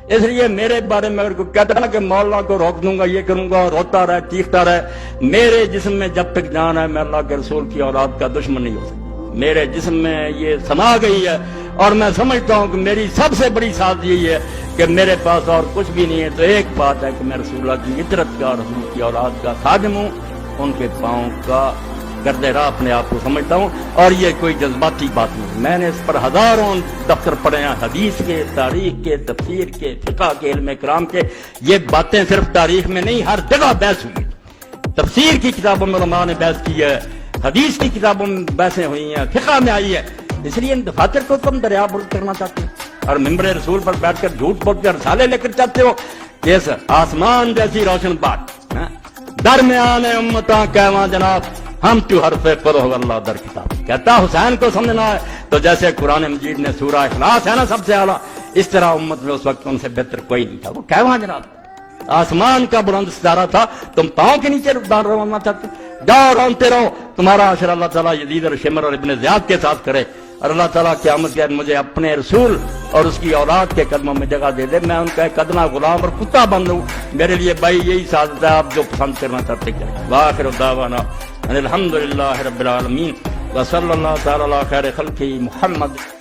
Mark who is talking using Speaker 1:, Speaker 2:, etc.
Speaker 1: اس لیے میرے بارے میں اگر کوئی کہتا ہے نا کہ مولانا کو روک دوں گا، یہ کروں گا، روتا رہے چیختا رہے، میرے جسم میں جب تک جان ہے میں اللہ کے رسول کی اولاد کا دشمن نہیں ہو سکتا۔ میرے جسم میں یہ سما گئی ہے، اور میں سمجھتا ہوں کہ میری سب سے بڑی سعادت یہی ہے کہ میرے پاس اور کچھ بھی نہیں ہے، تو ایک بات ہے کہ میں رسول اللہ کی اطرت کا، رسول کی اولاد کا خادم ہوں، ان کے پاؤں کا گردے راہ اپنے آپ کو سمجھتا ہوں، اور یہ کوئی جذباتی بات نہیں۔ میں نے اس پر ہزاروں دفتر پڑھے ہیں، حدیث کے، تاریخ کے، تفسیر کے، فقہ کے، علم کرام کے۔ یہ باتیں صرف تاریخ میں نہیں، ہر جگہ بحث ہوئی۔ تفسیر کی کتابوں میں علماء نے بحث کی ہے، حدیث کی کتابوں میں بحثیں ہوئی ہیں، فقہ میں آئی ہے۔ اس لیے ان دفاتر کو تم دریا برد کرنا چاہتے ہو اور ممبر رسول پر بیٹھ کر جھوٹ بول کر رسالے لے کر چاہتے ہو کہ اس آسمان جیسی روشن بات درمیان امتاں کہواں جناب ہم تو حرف قرہ اللہ در کتاب کہتا حسین کو سمجھنا ہے تو جیسے قرآن مجید نے سورہ اخلاص ہے نا سب سے اعلیٰ، اس طرح امت میں اس وقت ان سے بہتر کوئی نہیں تھا۔ وہ کہواں جناب آسمان کا بلند ستارہ تھا، تم پاؤں کے نیچے رونا چاہتے، جاؤ رونتے رہو، تمہارا حشر اللہ تعالیٰ یزید اور شمر اور ابن زیاد کے ساتھ کرے، اور اللہ تعالیٰ قیامت کے مجھے اپنے رسول اور اس کی اولاد کے قدموں میں جگہ دے دے، میں ان کا ایک ادنا غلام اور کتا بن لوں۔ میرے لیے بھائی یہی سعادت ہے، آپ جو پسند کرنا چاہتے کریں۔ وآخر دعوانا ان الحمد للہ رب العالمین وصلی اللہ تعالی علی خیر خلقہ محمد۔